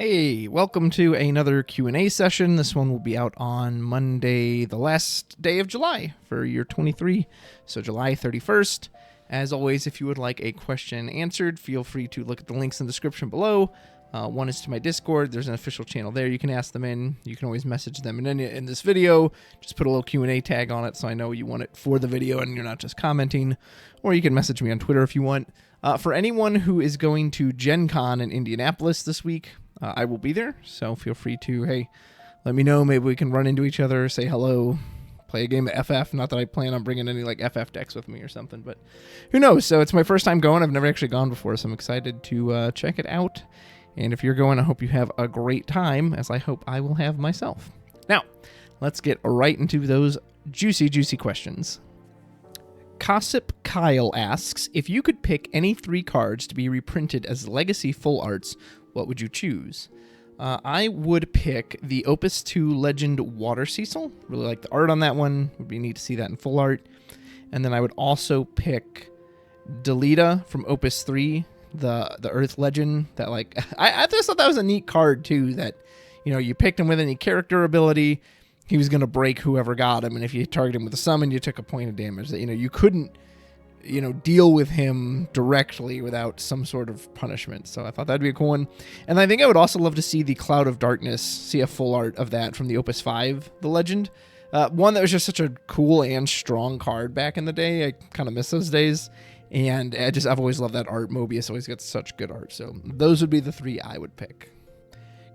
Hey, welcome to another Q&A session. This one will be out on Monday, the last day of July for year 23, so July 31st. As always, if you would like a question answered, feel free to look at the links in the description below. One is to my Discord. There's an official channel there. You can ask them in. You can always message them. And then in this video, just put a little Q&A tag on it so I know you want it for the video and you're not just commenting. Or you can message me on Twitter if you want. For anyone who is going to Gen Con in Indianapolis this week, I will be there, so feel free to, hey, let me know. Maybe we can run into each other, say hello, play a game of FF. Not that I plan on bringing any, FF decks with me or something, but who knows? So it's my first time going. I've never actually gone before, so I'm excited to check it out. And if you're going, I hope you have a great time, as I hope I will have myself. Now, let's get right into those juicy questions. Gossip Kyle asks, if you could pick any 3 cards to be reprinted as legacy full arts, what would you choose? I would pick the Opus 2 Legend Water Cecil. Really like the art on that one. Would be neat to see that in full art. And then I would also pick Delita from Opus 3, the Earth Legend. That I just thought that was a neat card too. That you picked him with any character ability, he was gonna break whoever got him, and if you target him with a summon, you took a point of damage. That you couldn't deal with him directly without some sort of punishment. So I thought that'd be a cool one. And I think I would also love to see the Cloud of Darkness, see a full art of that from the Opus 5, the Legend. One that was just such a cool and strong card back in the day. I kind of miss those days. And I've always loved that art. Mobius always gets such good art. So those would be the 3 I would pick.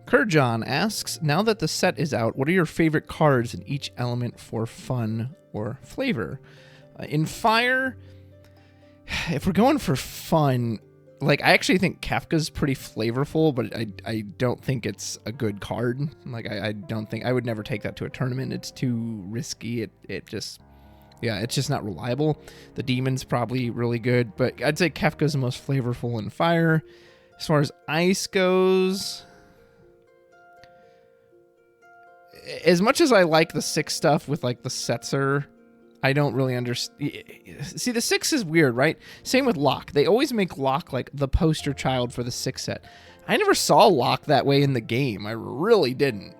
Kurjan asks, now that the set is out, what are your favorite cards in each element for fun or flavor? In Fire, if we're going for fun, I actually think Kefka's pretty flavorful, but I don't think it's a good card. I don't think I would never take that to a tournament. It's too risky. It's just not reliable. The Demon's probably really good, but I'd say Kefka's the most flavorful in Fire. As far as Ice goes, as much as I like the 6 stuff with the Setzer, I don't really understand. See, the 6 is weird, right? Same with Locke. They always make Locke the poster child for the 6 set. I never saw Locke that way in the game. I really didn't.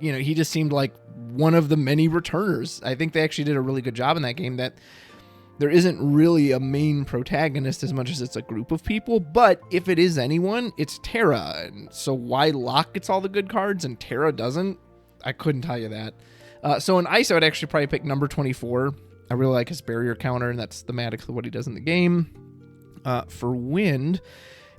He just seemed like one of the many returners. I think they actually did a really good job in that game, that there isn't really a main protagonist as much as it's a group of people. But if it is anyone, it's Terra. And so why Locke gets all the good cards and Terra doesn't? I couldn't tell you that. So in Ice, I would actually probably pick number 24. I really like his barrier counter, and that's thematic with what he does in the game. For Wind,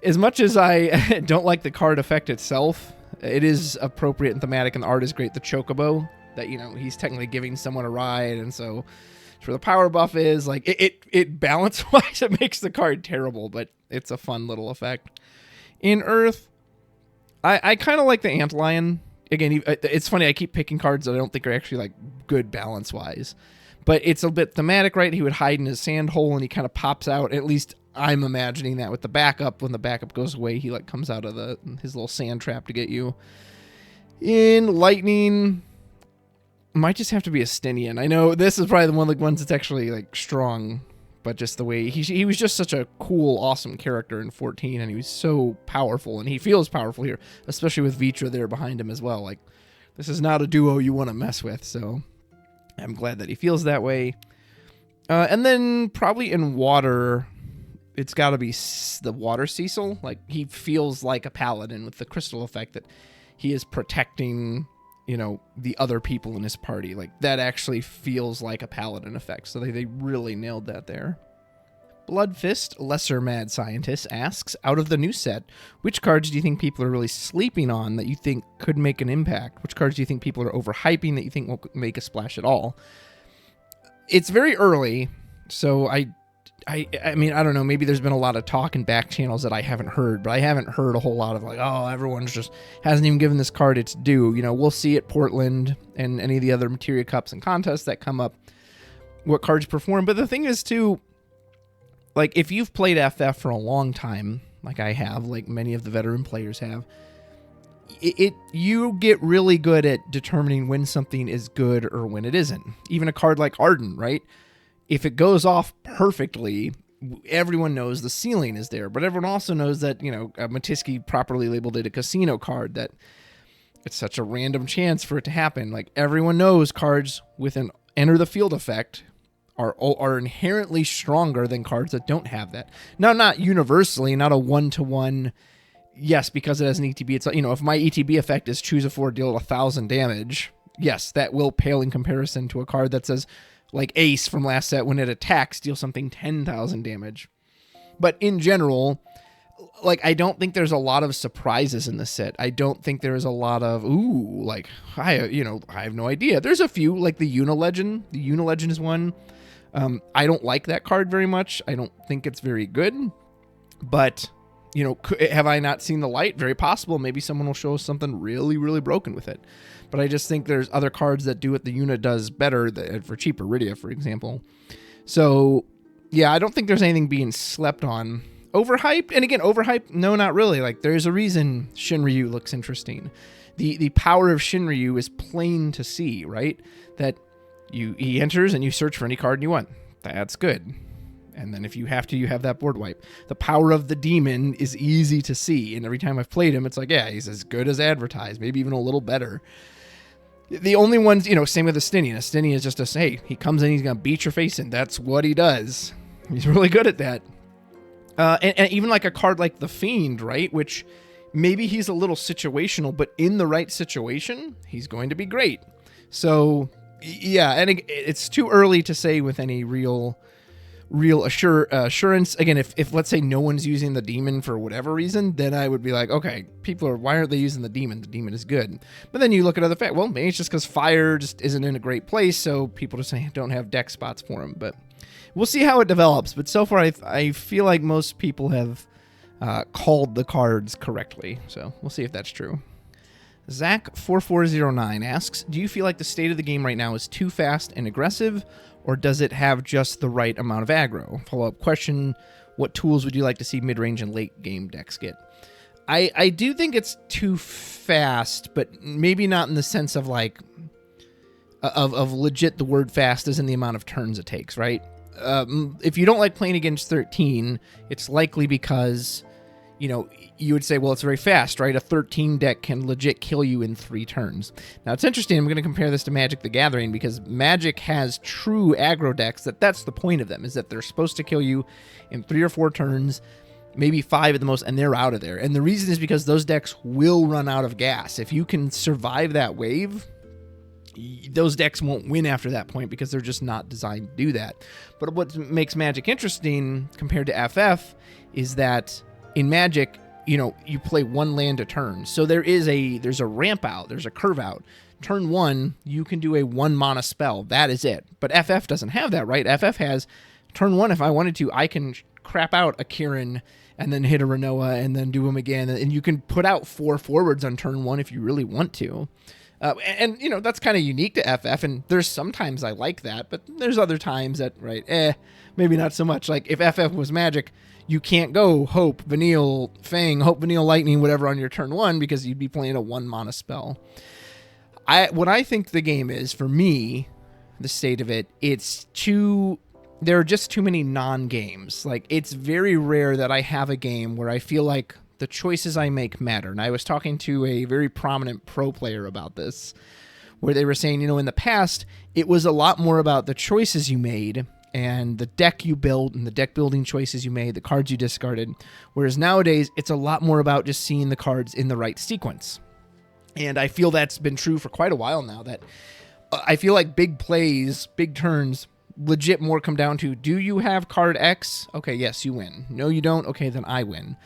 as much as I don't like the card effect itself, it is appropriate and thematic, and the art is great. The Chocobo, that, he's technically giving someone a ride, and so that's where the power buff is. It balance-wise, it makes the card terrible, but it's a fun little effect. In Earth, I kind of like the Antlion. Again, it's funny, I keep picking cards that I don't think are actually good balance-wise. But it's a bit thematic, right? He would hide in his sand hole and he kind of pops out. At least I'm imagining that with the backup. When the backup goes away, he comes out of his little sand trap to get you. In Lightning, might just have to be a Stinian. I know this is probably one of the ones that's actually strong, but just the way he was just such a cool, awesome character in 14, and he was so powerful, and he feels powerful here, especially with Vitra there behind him as well. This is not a duo you want to mess with, so I'm glad that he feels that way. And then probably in Water, it's got to be the Water Cecil. He feels like a paladin with the crystal effect, that he is protecting the other people in his party. That actually feels like a paladin effect. So they really nailed that there. Bloodfist, Lesser Mad Scientist, asks, out of the new set, which cards do you think people are really sleeping on that you think could make an impact? Which cards do you think people are overhyping that you think won't make a splash at all? It's very early, so I mean, I don't know, maybe there's been a lot of talk in back channels that I haven't heard, but I haven't heard a whole lot of everyone's just hasn't even given this card its due. We'll see at Portland and any of the other Materia Cups and contests that come up what cards perform. But the thing is too, if you've played FF for a long time, like I have, like many of the veteran players have, you get really good at determining when something is good or when it isn't. Even a card like Arden, right? If it goes off perfectly, everyone knows the ceiling is there, but everyone also knows that, Matiski properly labeled it a casino card, that it's such a random chance for it to happen. Like, everyone knows cards with an enter the field effect are inherently stronger than cards that don't have that. Now, not universally, not a 1-to-1. Yes, because it has an ETB. It's, if my ETB effect is choose a 4, deal 1,000 damage, yes, that will pale in comparison to a card that says, like Ace from last set, when it attacks, deal something 10,000 damage. But in general, like, I don't think there's a lot of surprises in the set. I don't think there's a lot of, I have no idea. There's a few, like the Unilegend. The Unilegend is one. I don't like that card very much. I don't think it's very good. But, have I not seen the light? Very possible. Maybe someone will show us something really, really broken with it. But I just think there's other cards that do what the Una does better for cheaper. Rydia, for example. So, yeah, I don't think there's anything being slept on. Overhyped? And again, overhyped? No, not really. Like, there's a reason Shinryu looks interesting. The power of Shinryu is plain to see, right? That he enters and you search for any card you want. That's good. And then if you have to, you have that board wipe. The power of the demon is easy to see. And every time I've played him, it's like, yeah, he's as good as advertised. Maybe even a little better. The only ones, same with Astinian. Astinian is just hey, he comes in, he's going to beat your face in. That's what he does. He's really good at that. And even like a card like the Fiend, right? Which maybe he's a little situational, but in the right situation, he's going to be great. So, yeah, and it's too early to say with any real assurance. Again, if let's say no one's using the demon for whatever reason, then I would be like, okay, why aren't they using the demon? The demon is good. But then you look at other facts. Well, maybe it's just because fire just isn't in a great place, so people just don't have deck spots for him. But we'll see how it develops. But so far, I feel like most people have called the cards correctly. So we'll see if that's true. Zach4409 asks, do you feel like the state of the game right now is too fast and aggressive, or does it have just the right amount of aggro? Follow-up question, what tools would you like to see mid-range and late-game decks get? I do think it's too fast, but maybe not in the sense of like, of legit the word fast is in the amount of turns it takes, right? If you don't like playing against 13, it's likely because, you would say, well, it's very fast, right? A 13 deck can legit kill you in 3 turns. Now, it's interesting. I'm going to compare this to Magic the Gathering because Magic has true aggro decks that's the point of them, is that they're supposed to kill you in 3 or 4 turns, maybe 5 at the most, and they're out of there. And the reason is because those decks will run out of gas. If you can survive that wave, those decks won't win after that point because they're just not designed to do that. But what makes Magic interesting compared to FF is that in Magic, you play 1 land a turn. So there's a ramp out, there's a curve out. Turn 1, you can do a 1 mana spell. That is it. But FF doesn't have that, right? FF has turn 1, if I wanted to, I can crap out a Kirin and then hit a Renoa and then do them again. And you can put out 4 forwards on turn 1 if you really want to. And that's kind of unique to FF, and there's sometimes I like that, but there's other times that, right, maybe not so much. Like, if FF was Magic, you can't go Hope, Vanille, Fang, Hope, Vanille, Lightning, whatever on your turn 1, because you'd be playing a 1 mana spell. What I think the game is, for me, the state of it, there are just too many non-games. Like, it's very rare that I have a game where I feel like the choices I make matter. And I was talking to a very prominent pro player about this, where they were saying, in the past, it was a lot more about the choices you made and the deck you built and the deck building choices you made, the cards you discarded. Whereas nowadays, it's a lot more about just seeing the cards in the right sequence. And I feel that's been true for quite a while now, that I feel like big plays, big turns, legit more come down to, do you have card X? Okay, yes, you win. No, you don't? Okay, then I win.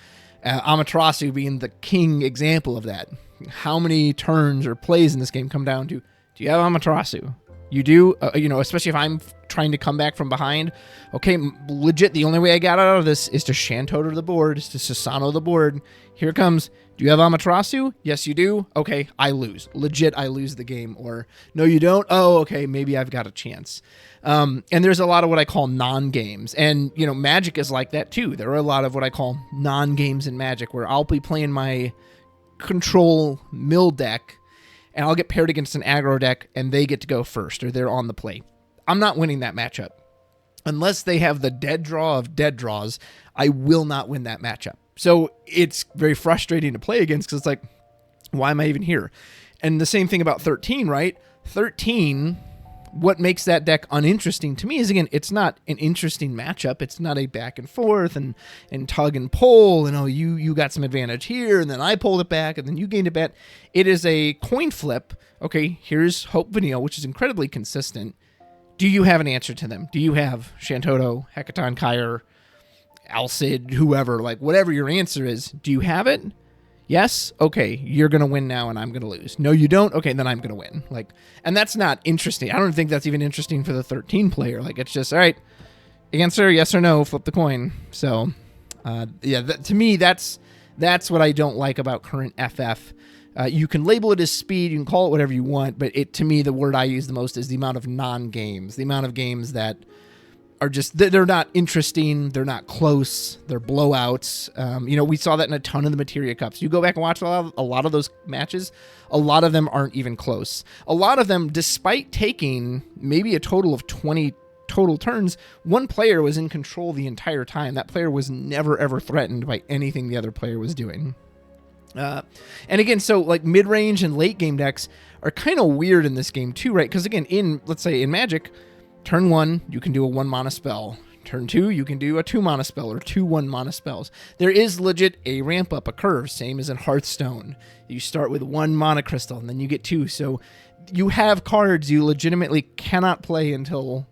Amaterasu being the king example of that. How many turns or plays in this game come down to, do you have Amaterasu? You do? Especially if I'm trying to come back from behind. Okay, legit, the only way I got out of this is to Shantoto the board, is to Susano the board. Here it comes. Do you have Amaterasu? Yes, you do? Okay, I lose. Legit, I lose the game. Or, no, you don't? Oh, okay, maybe I've got a chance. And there's a lot of what I call non-games. And, Magic is like that too. There are a lot of what I call non-games in Magic, where I'll be playing my control mill deck, and I'll get paired against an aggro deck, and they get to go first, or they're on the play. I'm not winning that matchup. unless they have the dead draw of dead draws, I will not win that matchup. So it's very frustrating to play against because it's like, why am I even here? And the same thing about 13, right? 13, what makes that deck uninteresting to me is, again, it's not an interesting matchup. It's not a back and forth and tug and pull, and you got some advantage here, and then I pulled it back, and then you gained a bet. It is a coin flip. Okay, here's Hope Vanille, which is incredibly consistent. Do you have an answer to them? Do you have Shantoto, Hecaton, Kyre, Alcid, whoever, like whatever your answer is, do you have it? Yes? Okay, you're going to win now and I'm going to lose. No, you don't? Okay, then I'm going to win. Like, and that's not interesting. I don't think that's even interesting for the 13 player. Like, it's just, all right, answer yes or no, flip the coin. So, to me, that's what I don't like about current FF. You can label it as speed, you can call it whatever you want, but to me, the word I use the most is the amount of non-games, the amount of games that are just, they're not interesting, they're not close, they're blowouts. We saw that in a ton of the Materia Cups. You go back and watch a lot of those matches, a lot of them aren't even close. A lot of them, despite taking maybe a total of 20 total turns, one player was in control the entire time. That player was never, ever threatened by anything the other player was doing. And again, so like mid-range and late game decks are kind of weird in this game too, right? Because again, let's say in Magic, turn 1, you can do a 1 mana spell. Turn 2, you can do a 2 mana spell or 2 1 mana spells. There is legit a ramp up, a curve, same as in Hearthstone. You start with 1 mana crystal and then you get 2. So you have cards you legitimately cannot play until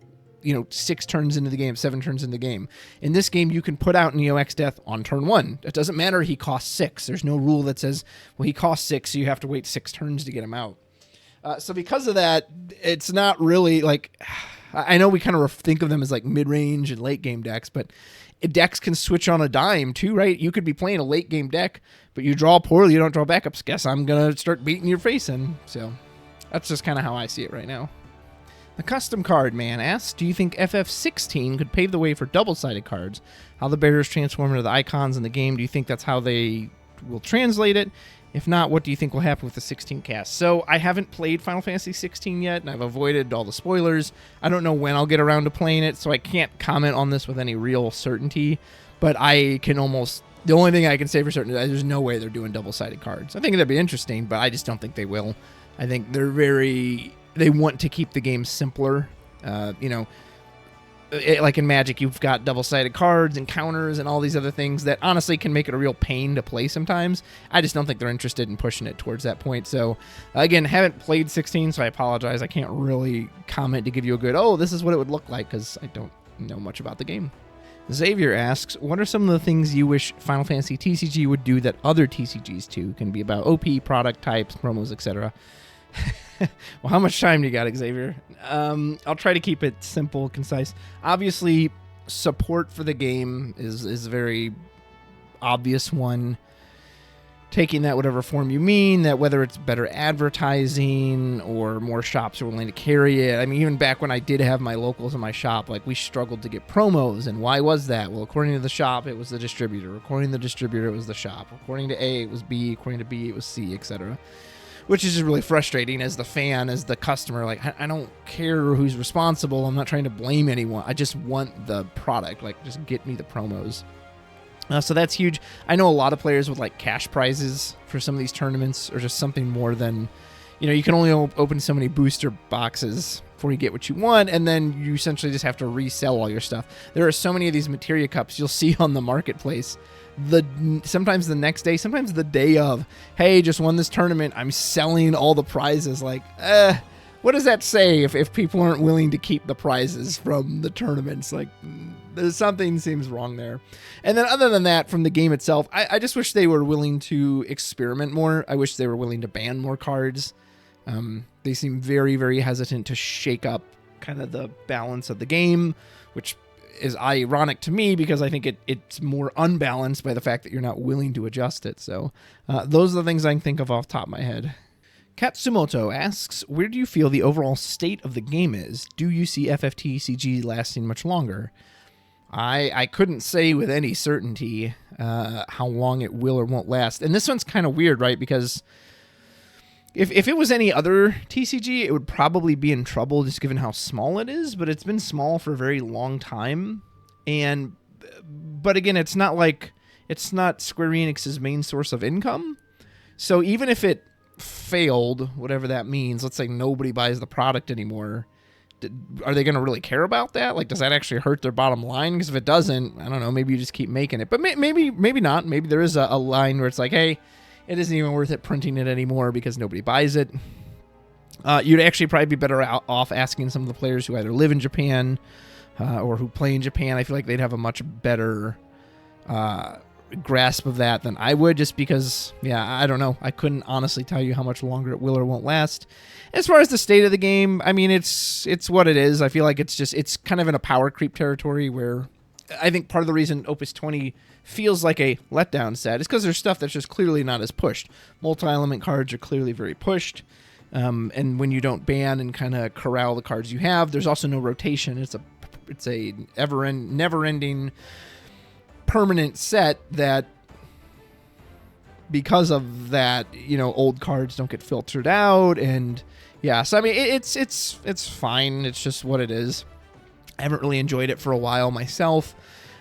6 turns into the game, 7 turns into the game. In this game, you can put out Neo-X Death on turn 1. It doesn't matter he costs 6. There's no rule that says, well, he costs 6, so you have to wait 6 turns to get him out. So because of that, it's not really like, I know we kind of think of them as like mid-range and late game decks, but decks can switch on a dime too, right? You could be playing a late game deck, but you draw poorly, you don't draw backups. Guess I'm going to start beating your face in. So that's just kind of how I see it right now. The Custom Card Man asks, do you think FF16 could pave the way for double-sided cards? How the bearers transform into the icons in the game, do you think that's how they will translate it? If not, what do you think will happen with the 16 cast? So I haven't played Final Fantasy 16 yet, and I've avoided all the spoilers. I don't know when I'll get around to playing it, so I can't comment on this with any real certainty. But I can the only thing I can say for certain is there's no way they're doing double-sided cards. I think that'd be interesting, but I just don't think they will. I think they want to keep the game simpler. Like in Magic, you've got double-sided cards and counters and all these other things that honestly can make it a real pain to play sometimes. I just don't think they're interested in pushing it towards that point. So, again, haven't played 16, so I apologize. I can't really comment to give you a good, this is what it would look like, because I don't know much about the game. Xavier asks, what are some of the things you wish Final Fantasy TCG would do that other TCGs do? Can be about OP, product types, promos, etc. Well, how much time do you got, Xavier? I'll try to keep it simple, concise. Obviously, support for the game is a very obvious one. Taking that whatever form you mean, that whether it's better advertising or more shops are willing to carry it. I mean, even back when I did have my locals in my shop, like we struggled to get promos. And why was that? Well, according to the shop, it was the distributor. According to the distributor, it was the shop. According to A, it was B. According to B, it was C, etc. Which is just really frustrating as the fan, as the customer. Like, I don't care who's responsible. I'm not trying to blame anyone. I just want the product. Like, just get me the promos. So that's huge. I know a lot of players with, like, cash prizes for some of these tournaments or just something more than, you can only open so many booster boxes before you get what you want, and then you essentially just have to resell all your stuff. There are so many of these Materia Cups you'll see on the marketplace. Sometimes the next day, sometimes the day of, hey, just won this tournament, I'm selling all the prizes. Like, what does that say if people aren't willing to keep the prizes from the tournaments? Like, there's something seems wrong there. And then other than that, from the game itself, I just wish they were willing to experiment more. I wish they were willing to ban more cards. They seem very, very hesitant to shake up kind of the balance of the game, which is ironic to me because I think it's more unbalanced by the fact that you're not willing to adjust it. So those are the things I can think of off the top of my head. Katsumoto asks, where do you feel the overall state of the game is? Do you see FFTCG lasting much longer? I couldn't say with any certainty how long it will or won't last. And this one's kind of weird, right? Because If it was any other TCG, it would probably be in trouble just given how small it is, but it's been small for a very long time. But again, it's not Square Enix's main source of income. So even if it failed, whatever that means, let's say nobody buys the product anymore, are they going to really care about that? Like, does that actually hurt their bottom line? Because if it doesn't, I don't know, maybe you just keep making it. But maybe not. Maybe there is a line where it's like, hey, it isn't even worth it printing it anymore because nobody buys it. You'd actually probably be better off asking some of the players who either live in Japan or who play in Japan. I feel like they'd have a much better grasp of that than I would, just because, I don't know. I couldn't honestly tell you how much longer it will or won't last. As far as the state of the game, I mean, it's what it is. I feel like it's kind of in a power creep territory where I think part of the reason Opus 20 feels like a letdown set is because there's stuff that's just clearly not as pushed. Multi-element cards are clearly very pushed. And when you don't ban and kind of corral the cards you have, there's also no rotation. It's a never-ending permanent set that, because of that, old cards don't get filtered out. And so I mean, it's fine. It's just what it is. I haven't really enjoyed it for a while myself.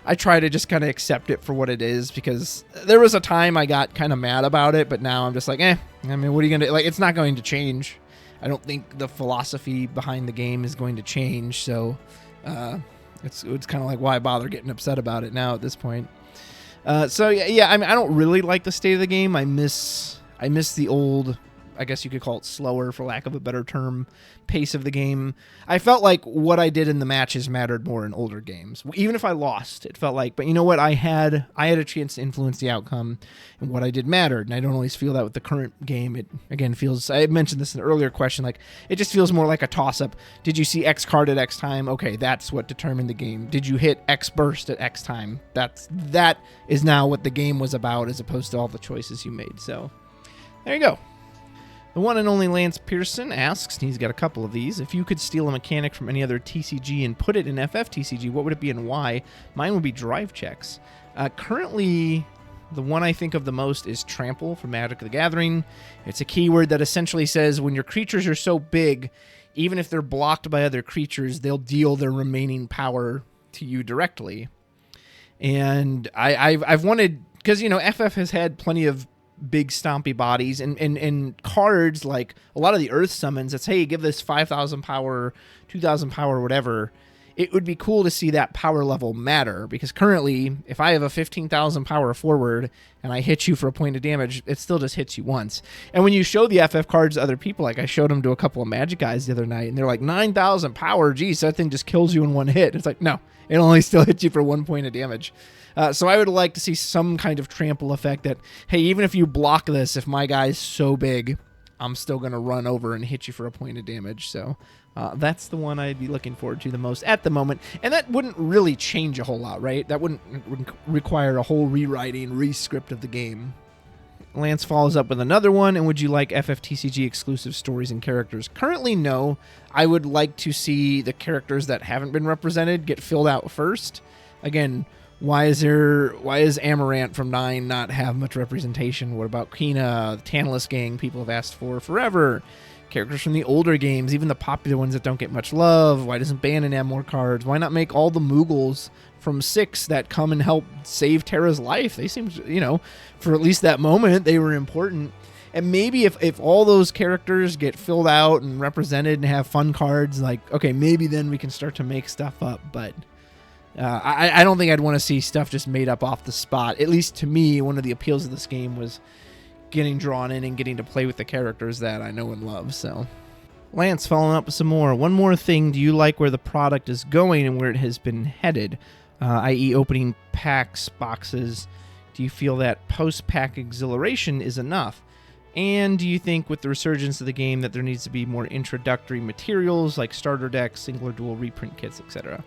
I try to just kind of accept it for what it is, because there was a time I got kind of mad about it, but now I'm just like, I mean, what are you going to do? Like, it's not going to change. I don't think the philosophy behind the game is going to change. So it's kind of like, why bother getting upset about it now at this point? I mean, I don't really like the state of the game. I miss the old, I guess you could call it slower, for lack of a better term, pace of the game. I felt like what I did in the matches mattered more in older games. Even if I lost, it felt like, but you know what? I had a chance to influence the outcome, and what I did mattered. And I don't always feel that with the current game. It, again, feels, I mentioned this in an earlier question, like, it just feels more like a toss-up. Did you see X card at X time? Okay, that's what determined the game. Did you hit X burst at X time? That is now what the game was about, as opposed to all the choices you made. So there you go. The one and only Lance Pearson asks, and he's got a couple of these, if you could steal a mechanic from any other TCG and put it in FFTCG, what would it be and why? Mine would be drive checks. Currently, the one I think of the most is Trample from Magic the Gathering. It's a keyword that essentially says when your creatures are so big, even if they're blocked by other creatures, they'll deal their remaining power to you directly. And I've wanted, because, FF has had plenty of big stompy bodies and cards, like a lot of the Earth summons, that's, hey, give this 5,000 power, 2,000 power, whatever. It would be cool to see that power level matter, because currently, if I have a 15,000 power forward and I hit you for a point of damage, it still just hits you once. And when you show the FF cards to other people, like I showed them to a couple of Magic guys the other night, and they're like, 9,000 power, geez, that thing just kills you in one hit. It's like, no, it only still hits you for 1 point of damage. So I would like to see some kind of trample effect that, hey, even if you block this, if my guy's so big, I'm still going to run over and hit you for a point of damage. So that's the one I'd be looking forward to the most at the moment. And that wouldn't really change a whole lot, right? That wouldn't require a whole rewriting, rescript of the game. Lance follows up with another one, and would you like FFTCG exclusive stories and characters? Currently, no. I would like to see the characters that haven't been represented get filled out first. Again, why is Amaranth from 9 not have much representation? What about Kina, the Tantalus gang people have asked for forever? Characters from the older games, even the popular ones that don't get much love. Why doesn't Bannon have more cards? Why not make all the Moogles from 6 that come and help save Terra's life? They seem, for at least that moment, they were important. And maybe if all those characters get filled out and represented and have fun cards, like, okay, maybe then we can start to make stuff up. But I don't think I'd want to see stuff just made up off the spot. At least to me, one of the appeals of this game was getting drawn in and getting to play with the characters that I know and love. So, Lance, following up with some more. One more thing. Do you like where the product is going and where it has been headed? I.e. opening packs, boxes. Do you feel that post-pack exhilaration is enough? And do you think with the resurgence of the game that there needs to be more introductory materials like starter decks, single or dual reprint kits, etc.?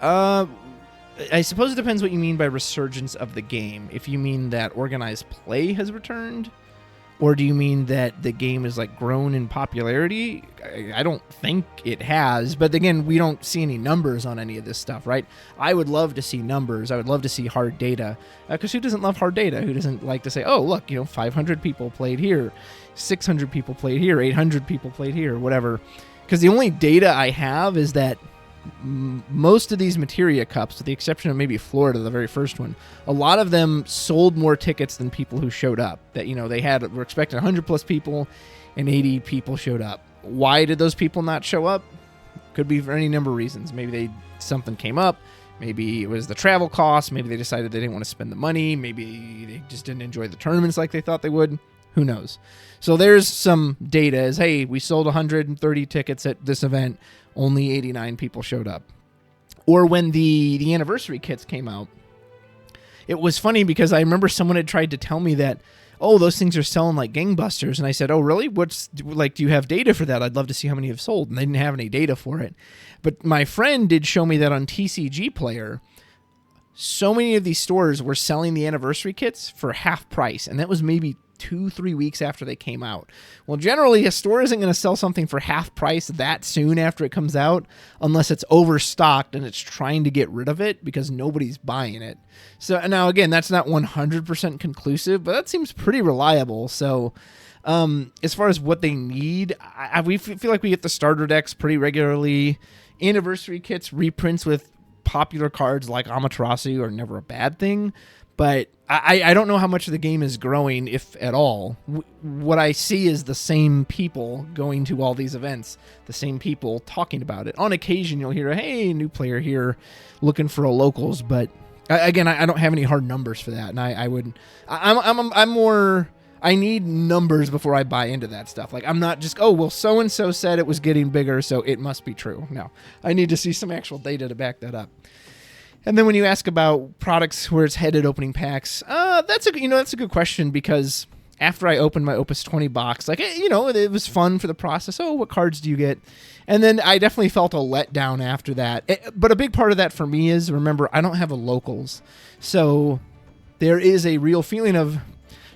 I suppose it depends what you mean by resurgence of the game. If you mean that organized play has returned, Or do you mean that the game is like grown in popularity? I don't think it has, but again, we don't see any numbers on any of this stuff, right? I would love to see numbers. I would love to see hard data, because who doesn't love hard data? Who doesn't like to say, oh, look, 500 people played here, 600 people played here, 800 people played here, whatever. Because the only data I have is that most of these Materia Cups, with the exception of maybe Florida, the very first one, a lot of them sold more tickets than people who showed up. That, they were expecting 100 plus people and 80 people showed up. Why did those people not show up? Could be for any number of reasons. Maybe something came up. Maybe it was the travel costs. Maybe they decided they didn't want to spend the money. Maybe they just didn't enjoy the tournaments like they thought they would. Who knows? So there's some data as, hey, we sold 130 tickets at this event. Only 89 people showed up. Or when the anniversary kits came out, it was funny because I remember someone had tried to tell me that, oh, those things are selling like gangbusters. And I said, oh, really? Do you have data for that? I'd love to see how many have sold. And they didn't have any data for it. But my friend did show me that on TCG Player, so many of these stores were selling the anniversary kits for half price. And that was maybe 2-3 weeks after they came out. Well, generally, a store isn't going to sell something for half price that soon after it comes out, unless it's overstocked and it's trying to get rid of it because nobody's buying it. So now, again, that's not 100% conclusive, but that seems pretty reliable. So as far as what they need, we feel like we get the starter decks pretty regularly. Anniversary kits, reprints with popular cards like Amaterasu are never a bad thing. But I don't know how much of the game is growing, if at all. What I see is the same people going to all these events, the same people talking about it. On occasion, you'll hear, hey, new player here looking for a locals. But again, I don't have any hard numbers for that. And I'm more, I need numbers before I buy into that stuff. Like, I'm not just, oh, well, so-and-so said it was getting bigger, so it must be true. No, I need to see some actual data to back that up. And then when you ask about products where it's headed opening packs, that's a good question, because after I opened my Opus 20 box, it was fun for the process. Oh, what cards do you get? And then I definitely felt a letdown after that. But a big part of that for me is, remember, I don't have a locals. So there is a real feeling of,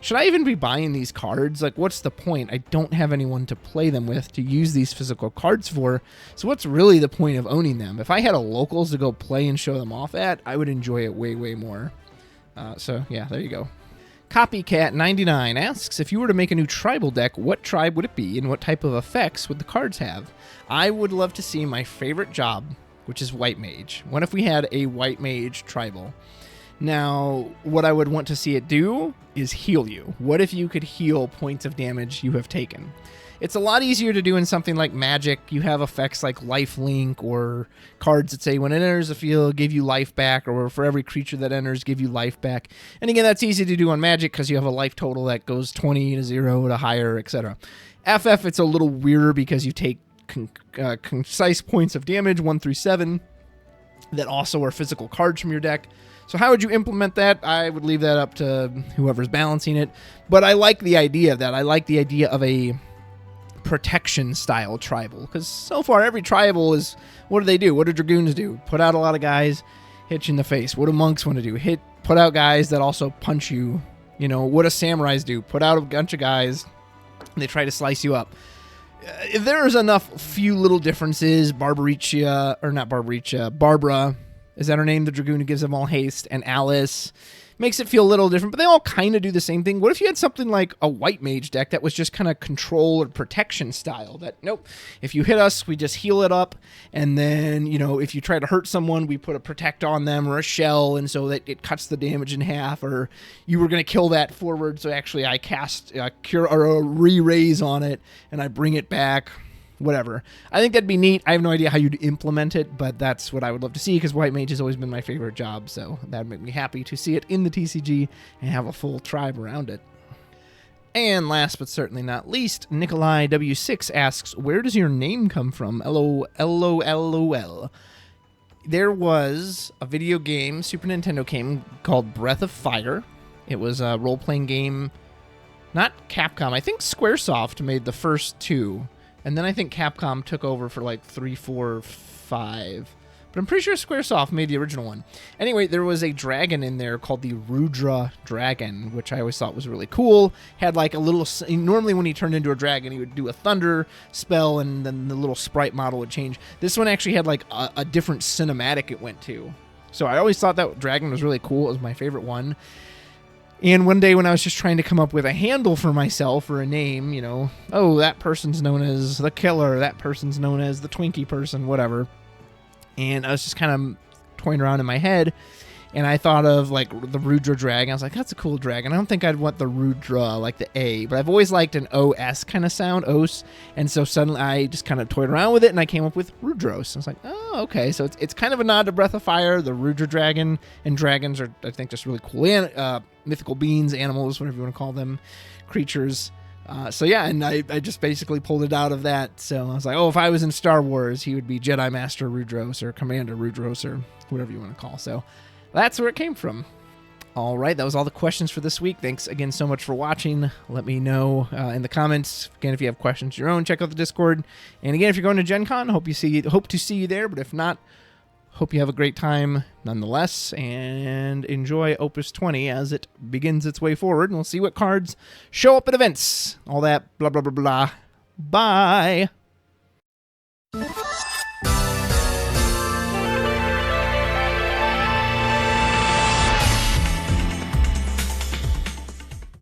should I even be buying these cards? Like, what's the point? I don't have anyone to play them with, to use these physical cards for. So what's really the point of owning them? If I had a locals to go play and show them off at, I would enjoy it way, way more. So yeah, there you go. Copycat99 asks, if you were to make a new tribal deck, what tribe would it be and what type of effects would the cards have? I would love to see my favorite job, which is White Mage. What if we had a White Mage tribal? Now, what I would want to see it do is heal you. What if you could heal points of damage you have taken? It's a lot easier to do in something like Magic. You have effects like Lifelink, or cards that say when it enters the field, give you life back, or for every creature that enters, give you life back. And again, that's easy to do on Magic because you have a life total that goes 20 to 0 to higher, etc. FF, it's a little weirder because you take concise points of damage, 1 through 7, that also are physical cards from your deck. So how would you implement that? I would leave that up to whoever's balancing it. But I like the idea of that. I like the idea of a protection style tribal. Because so far every tribal is, what do? What do Dragoons do? Put out a lot of guys, hit you in the face. What do Monks want to do? Put out guys that also punch you. What do Samurais do? Put out a bunch of guys, and they try to slice you up. If there's enough few little differences, Barbara, is that her name? The Dragoon who gives them all haste, and Alice makes it feel a little different, but they all kind of do the same thing. What if you had something like a White Mage deck that was just kind of control or protection style? That, nope, if you hit us, we just heal it up, and then, if you try to hurt someone, we put a protect on them or a shell, and so that it cuts the damage in half, or you were going to kill that forward, so actually I cast a cure or a re-raise on it, and I bring it back. Whatever. I think that'd be neat. I have no idea how you'd implement it, but that's what I would love to see, because White Mage has always been my favorite job, so that'd make me happy to see it in the TCG and have a full tribe around it. And last but certainly not least, Nikolai W6 asks, where does your name come from? LOL. There was a video game, Super Nintendo game, called Breath of Fire. It was a role-playing game, not Capcom. I think Squaresoft made the first two. And then I think Capcom took over for like 3, 4, 5. But I'm pretty sure Squaresoft made the original one. Anyway, there was a dragon in there called the Rudra Dragon, which I always thought was really cool. Had like a little... Normally when he turned into a dragon, he would do a thunder spell, and then the little sprite model would change. This one actually had like a different cinematic it went to. So I always thought that dragon was really cool. It was my favorite one. And one day when I was just trying to come up with a handle for myself or a name, you know, oh, that person's known as the killer, that person's known as the Twinkie person, whatever. And I was just kind of toying around in my head, and I thought of like the Rudra dragon. I was like, that's a cool dragon. I don't think I'd want the Rudra, like the A, but I've always liked an OS kind of sound, OS. And so suddenly I just kind of toyed around with it, and I came up with Rudros. I was like, oh, okay. So it's kind of a nod to Breath of Fire, the Rudra dragon, and dragons are, I think, just really cool. And mythical beings, animals, whatever you want to call them, creatures. So yeah, and I just basically pulled it out of that. So I was like, oh, if I was in Star Wars, he would be Jedi Master Rudros or Commander Rudros or whatever you want to call. So that's where it came from. All right, that was all the questions for this week. Thanks again so much for watching. Let me know in the comments. Again, if you have questions of your own, check out the Discord. And again, if you're going to Gen Con, hope to see you there. But if not, hope you have a great time nonetheless, and enjoy Opus 20 as it begins its way forward. And we'll see what cards show up at events. All that blah, blah, blah, blah. Bye.